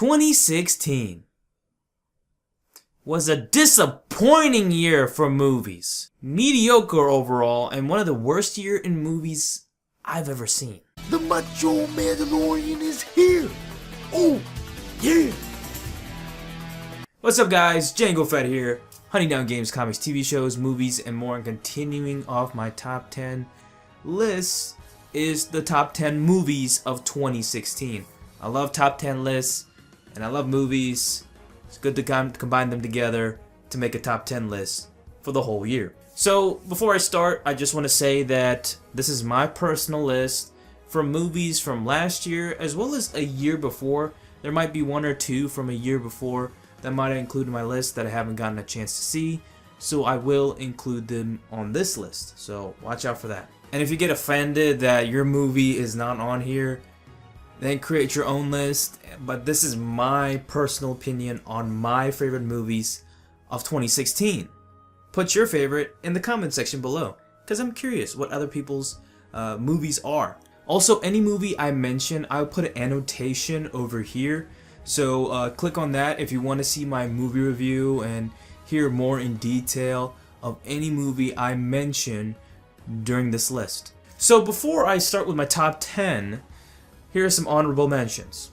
2016 was a disappointing year for movies. Mediocre overall, and one of the worst years in movies I've ever seen. The Macho Mandalorian is here! Oh, yeah! What's up guys, Django Fett here, hunting down games, comics, TV shows, movies, and more, and continuing off my top 10 list is the top 10 movies of 2016. I love top 10 lists, and I love movies. It's good to combine them together to make a top 10 list for the whole year. So before I start, I just want to say that this is my personal list for movies from last year as well as a year before. There might be one or two from a year before that might include in my list that I haven't gotten a chance to see, so I will include them on this list, so watch out for that. And if you get offended that your movie is not on here, then create your own list, but this is my personal opinion on my favorite movies of 2016. Put your favorite in the comment section below, because I'm curious what other people's movies are. Also, any movie I mention, I'll put an annotation over here, so click on that if you want to see my movie review and hear more in detail of any movie I mention during this list. So before I start with my top 10, here are some honorable mentions.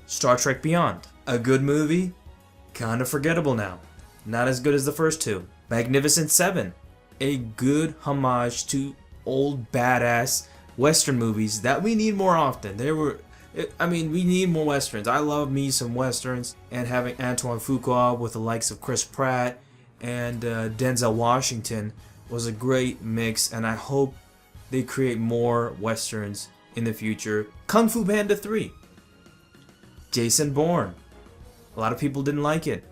Star Trek Beyond, a good movie, kind of forgettable now, not as good as the first two. Magnificent Seven, a good homage to old badass Western movies that we need more often. We need more Westerns. I love me some Westerns, and having Antoine Fuqua with the likes of Chris Pratt and Denzel Washington was a great mix, and I hope they create more Westerns in the future. Kung Fu Panda 3. Jason Bourne. A lot of people didn't like it.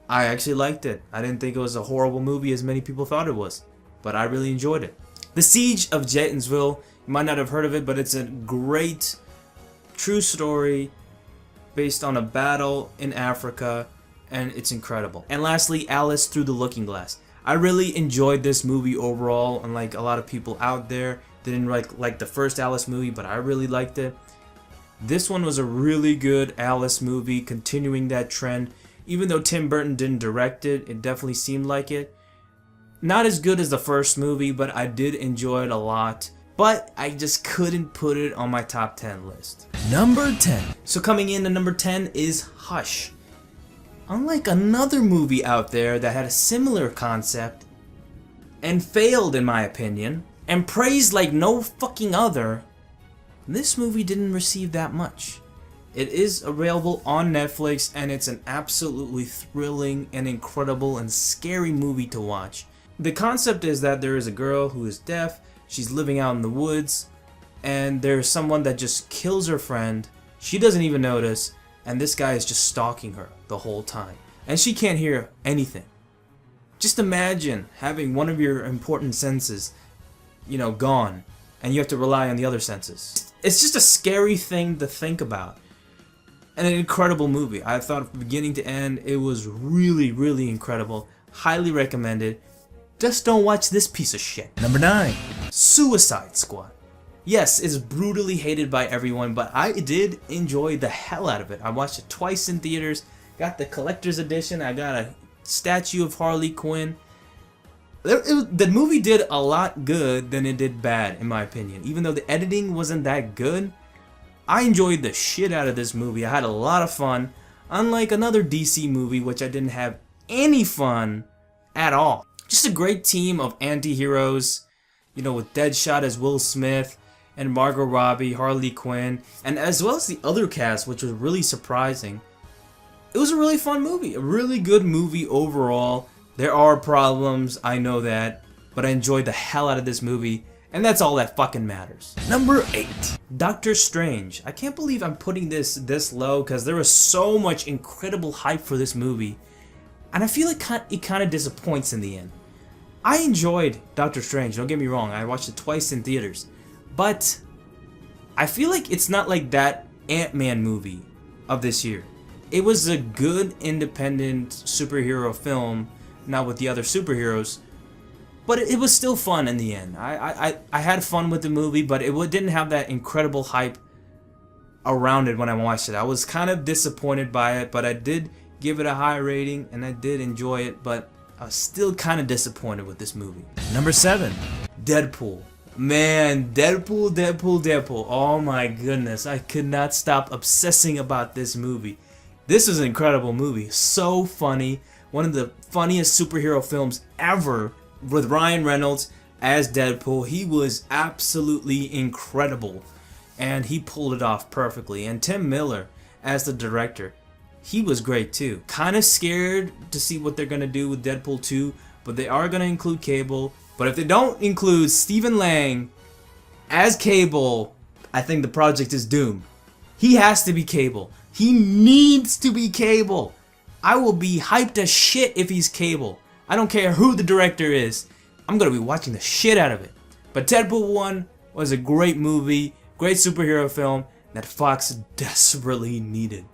I actually liked it. I didn't think it was a horrible movie as many people thought it was, but I really enjoyed it. The Siege of Jetsonsville. You might not have heard of it, but it's a great true story based on a battle in Africa, and it's incredible. And lastly, Alice Through the Looking Glass. I really enjoyed this movie overall, unlike a lot of people out there didn't like the first Alice movie, but I really liked it. This one was a really good Alice movie, continuing that trend. Even though Tim Burton didn't direct it, it definitely seemed like it. Not as good as the first movie, but I did enjoy it a lot. But I just couldn't put it on my top 10 list. Number 10. So coming in at number 10 is Hush. Unlike another movie out there that had a similar concept and failed in my opinion, and praised like no fucking other, this movie didn't receive that much. It is available on Netflix, and it's an absolutely thrilling and incredible and scary movie to watch. The concept is that there is a girl who is deaf. She's living out in the woods, and there's someone that just kills her friend. She doesn't even notice, and this guy is just stalking her the whole time, and she can't hear anything. Just imagine having one of your important senses, gone, and you have to rely on the other senses. It's just a scary thing to think about, and an incredible movie. I thought from beginning to end, it was really, really incredible. Highly recommended. Just don't watch this piece of shit. Number 9. Suicide Squad. Yes, it's brutally hated by everyone, but I did enjoy the hell out of it. I watched it twice in theaters, got the collector's edition, I got a statue of Harley Quinn. The movie did a lot good than it did bad, in my opinion. Even though the editing wasn't that good, I enjoyed the shit out of this movie. I had a lot of fun, unlike another DC movie which I didn't have any fun at all. Just a great team of anti-heroes, with Deadshot as Will Smith, and Margot Robbie, Harley Quinn, and as well as the other cast, which was really surprising. It was a really fun movie, a really good movie overall. There are problems, I know that, but I enjoyed the hell out of this movie, and that's all that fucking matters. Number 8. Doctor Strange. I can't believe I'm putting this low, because there was so much incredible hype for this movie, and I feel like it kind of disappoints in the end. I enjoyed Doctor Strange, don't get me wrong, I watched it twice in theaters, but I feel like it's not like that Ant-Man movie of this year. It was a good independent superhero film, not with the other superheroes, but it was still fun in the end. I had fun with the movie, but it didn't have that incredible hype around it when I watched it. I was kind of disappointed by it, but I did give it a high rating and I did enjoy it, but I was still kind of disappointed with this movie. Number 7, Deadpool. Man, Deadpool. Oh my goodness, I could not stop obsessing about this movie. This was an incredible movie, so funny. One of the funniest superhero films ever, with Ryan Reynolds as Deadpool. He was absolutely incredible, and he pulled it off perfectly. And Tim Miller as the director, he was great too. Kind of scared to see what they're gonna do with Deadpool 2, but they are gonna include Cable. But if they don't include Stephen Lang as Cable, I think the project is doomed. He has to be Cable. He needs to be Cable. I will be hyped as shit if he's Cable. I don't care who the director is. I'm gonna be watching the shit out of it. But Deadpool 1 was a great movie, great superhero film that Fox desperately needed.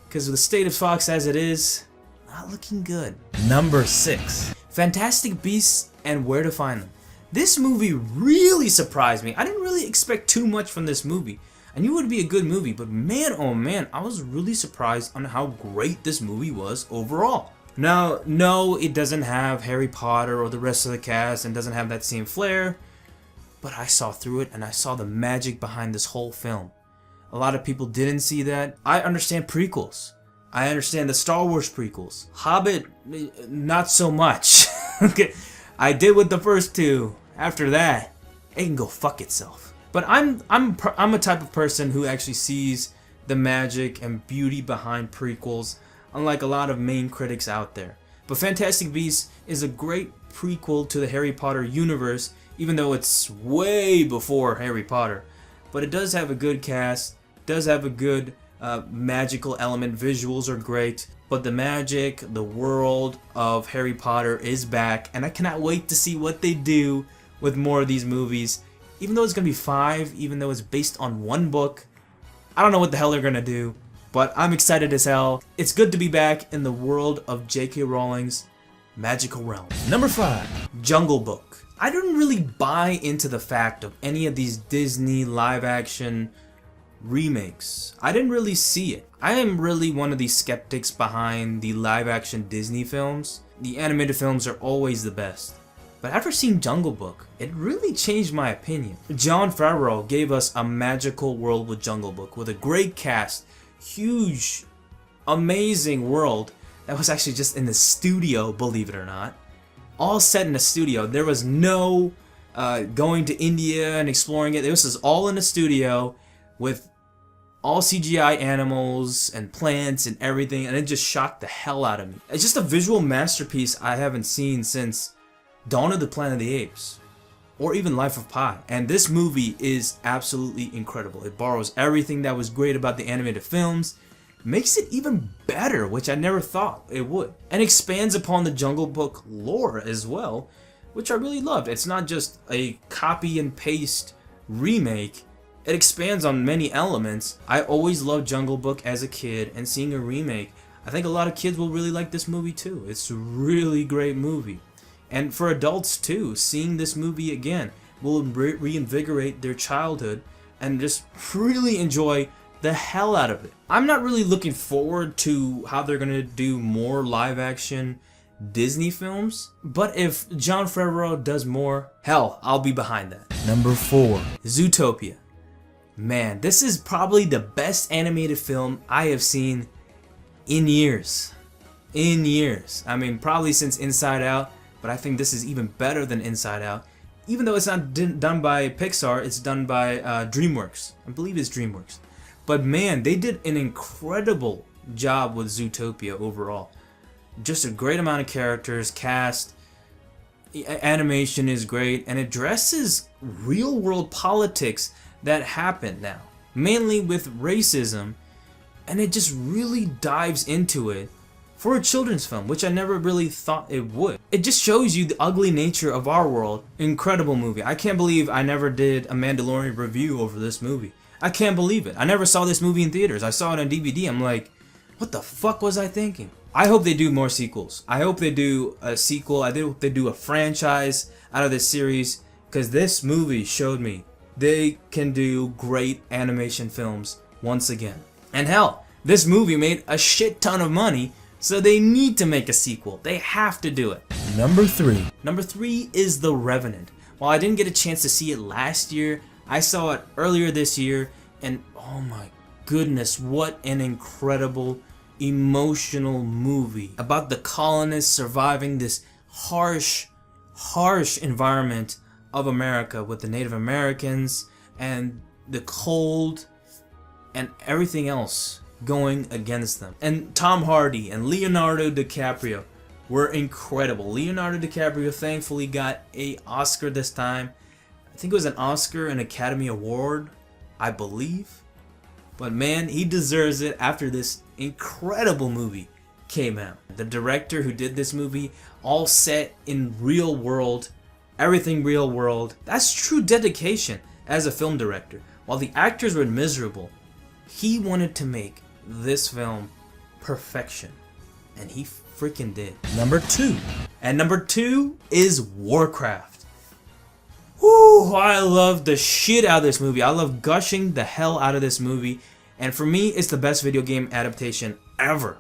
Because with the state of Fox as it is, not looking good. Number 6, Fantastic Beasts and Where to Find Them. This movie really surprised me. I didn't really expect too much from this movie. I knew it would be a good movie, but man, oh man, I was really surprised on how great this movie was overall. Now, no, it doesn't have Harry Potter or the rest of the cast and doesn't have that same flair, but I saw through it and I saw the magic behind this whole film. A lot of people didn't see that. I understand prequels. I understand the Star Wars prequels. Hobbit, not so much. Okay, I did with the first two. After that, it can go fuck itself. But I'm a type of person who actually sees the magic and beauty behind prequels, unlike a lot of main critics out there. But Fantastic Beasts is a great prequel to the Harry Potter universe, even though it's way before Harry Potter. But it does have a good cast, does have a good magical element. Visuals are great, but the magic, the world of Harry Potter is back, and I cannot wait to see what they do with more of these movies. Even though it's gonna be 5, even though it's based on one book, I don't know what the hell they're gonna do, but I'm excited as hell. It's good to be back in the world of J.K. Rowling's magical realm. Number 5, Jungle Book. I didn't really buy into the fact of any of these Disney live-action remakes. I didn't really see it. I am really one of these skeptics behind the live-action Disney films. The animated films are always the best. But after seeing Jungle Book, it really changed my opinion. Jon Favreau gave us a magical world with Jungle Book, with a great cast, huge, amazing world that was actually just in the studio, believe it or not. All set in a studio. There was no going to India and exploring it. This was all in a studio with all CGI animals and plants and everything, and it just shocked the hell out of me. It's just a visual masterpiece I haven't seen since Dawn of the Planet of the Apes, or even Life of Pi. And this movie is absolutely incredible. It borrows everything that was great about the animated films, makes it even better, which I never thought it would, and expands upon the Jungle Book lore as well, which I really loved. It's not just a copy and paste remake, it expands on many elements. I always loved Jungle Book as a kid, and seeing a remake, I think a lot of kids will really like this movie too. It's a really great movie. And for adults too, seeing this movie again will reinvigorate their childhood and just really enjoy the hell out of it. I'm not really looking forward to how they're gonna do more live action Disney films, but if Jon Favreau does more, hell, I'll be behind that. Number 4, Zootopia. Man, this is probably the best animated film I have seen in years. In years. I mean, probably since Inside Out, but I think this is even better than Inside Out. Even though it's not done by Pixar, it's done by DreamWorks. I believe it's DreamWorks. But man, they did an incredible job with Zootopia overall. Just a great amount of characters, cast, animation is great, and it addresses real world politics that happen now. Mainly with racism, and it just really dives into it for a children's film, which I never really thought it would. It just shows you the ugly nature of our world. Incredible movie. I can't believe I never did a Mandalorian review over this movie. I can't believe it. I never saw this movie in theaters. I saw it on DVD. I'm like, what the fuck was I thinking? I hope they do more sequels. I hope they do a sequel. I hope they do a franchise out of this series, because this movie showed me they can do great animation films once again. And hell, this movie made a shit ton of money, so they need to make a sequel. They have to do it. Number 3. Number 3 is The Revenant. While I didn't get a chance to see it last year, I saw it earlier this year, and oh my goodness, what an incredible, emotional movie about the colonists surviving this harsh environment of America with the Native Americans and the cold and everything else going against them. And Tom Hardy and Leonardo DiCaprio were incredible. Leonardo DiCaprio thankfully got an Oscar this time. I think it was an Oscar and Academy Award, I believe. But man, he deserves it after this incredible movie came out. The director who did this movie, all set in real world, everything real world. That's true dedication as a film director. While the actors were miserable, he wanted to make this film perfection. And he freaking did. Number 2. And number 2 is Warcraft. Whoo, I love the shit out of this movie. I love gushing the hell out of this movie. And for me, it's the best video game adaptation ever.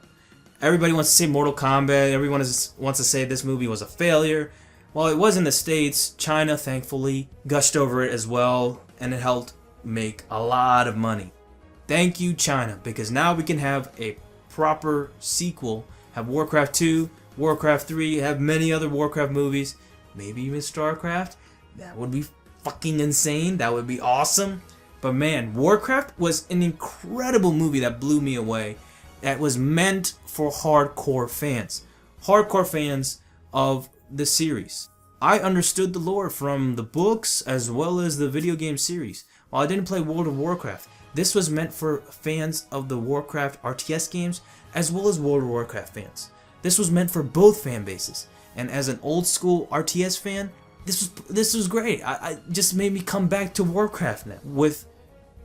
Everybody wants to say Mortal Kombat. Everyone wants to say this movie was a failure. Well, it was in the States. China, thankfully, gushed over it as well. And it helped make a lot of money. Thank you, China. Because now we can have a proper sequel. Have Warcraft 2, Warcraft 3, have many other Warcraft movies. Maybe even StarCraft. That would be fucking insane. That would be awesome. But man, Warcraft was an incredible movie that blew me away. That was meant for hardcore fans. Hardcore fans of the series. I understood the lore from the books as well as the video game series. While I didn't play World of Warcraft, this was meant for fans of the Warcraft RTS games as well as World of Warcraft fans. This was meant for both fan bases. And as an old school RTS fan, this was great. I just made me come back to Warcraft now with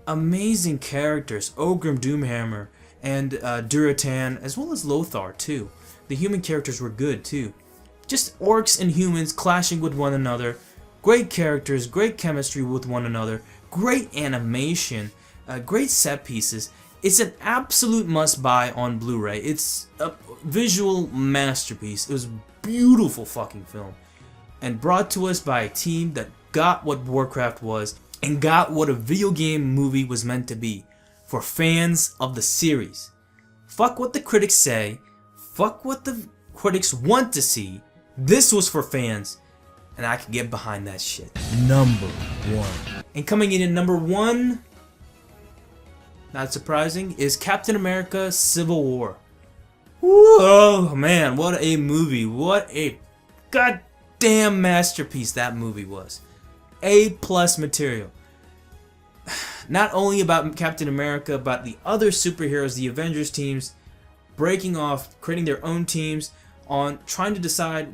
amazing characters, Ogrim Doomhammer and Duratan, as well as Lothar too. The human characters were good too. Just orcs and humans clashing with one another. Great characters, great chemistry with one another, great animation, great set pieces. It's an absolute must-buy on Blu-ray. It's a visual masterpiece. It was a beautiful fucking film. And brought to us by a team that got what Warcraft was and got what a video game movie was meant to be for fans of the series. Fuck what the critics say. Fuck what the critics want to see. This was for fans, and I could get behind that shit. Number 1. And coming in at number 1, not surprising, is Captain America Civil War. Oh man, what a movie. What a goddamn masterpiece that movie was. A+ material. Not only about Captain America, but the other superheroes, the Avengers teams, breaking off, creating their own teams, on trying to decide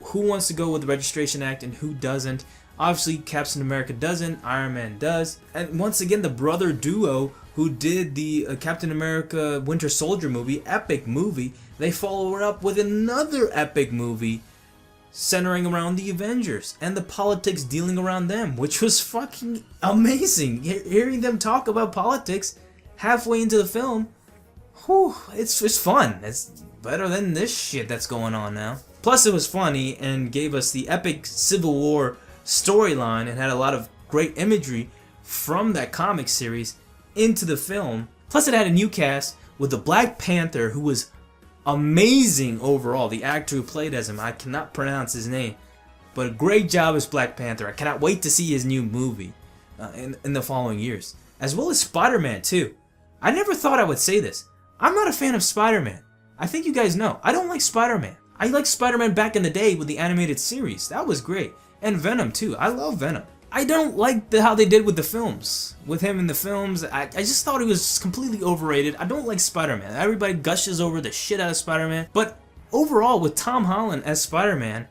who wants to go with the Registration Act and who doesn't. Obviously, Captain America doesn't, Iron Man does. And once again, the brother duo who did the Captain America Winter Soldier movie, epic movie, they follow it up with another epic movie centering around the Avengers and the politics dealing around them, which was fucking amazing. Hearing them talk about politics halfway into the film, whew, it's fun. It's better than this shit that's going on now. Plus, it was funny and gave us the epic Civil War storyline and had a lot of great imagery from that comic series into the film. Plus, it had a new cast with the Black Panther, who was amazing overall. The actor who played as him, I cannot pronounce his name, but a great job as Black Panther. I cannot wait to see his new movie in the following years, as well as Spider-Man too. I never thought I would say this. I'm not a fan of Spider-Man. I think you guys know. I don't like Spider-Man. I liked Spider-Man back in the day with the animated series. That was great. And Venom too. I love Venom. I don't like how they did with the films. With him in the films, I just thought he was completely overrated. I don't like Spider-Man. Everybody gushes over the shit out of Spider-Man. But overall, with Tom Holland as Spider-Man,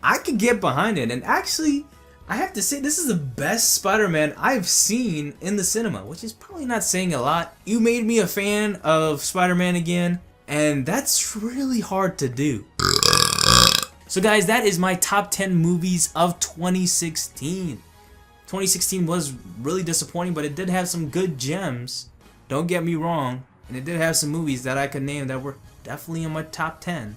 I could get behind it. And actually, I have to say, this is the best Spider-Man I've seen in the cinema, which is probably not saying a lot. You made me a fan of Spider-Man again, and that's really hard to do. So guys, that is my top 10 movies of 2016. 2016 was really disappointing, but it did have some good gems. Don't get me wrong, and it did have some movies that I could name that were definitely in my top 10.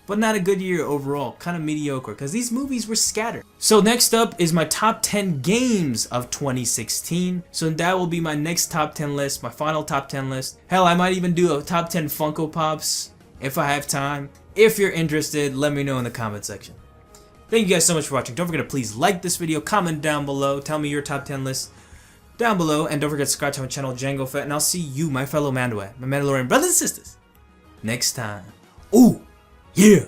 But not a good year overall, kind of mediocre, because these movies were scattered. So next up is my top 10 games of 2016. So that will be my next top 10 list, my final top 10 list. Hell, I might even do a top 10 Funko Pops if I have time. If you're interested, let me know in the comment section. Thank you guys so much for watching. Don't forget to please like this video, comment down below, tell me your top 10 list down below, and don't forget to subscribe to my channel, Django Fett, and I'll see you, my fellow Mandalorian brothers and sisters, next time. Ooh! Yeah!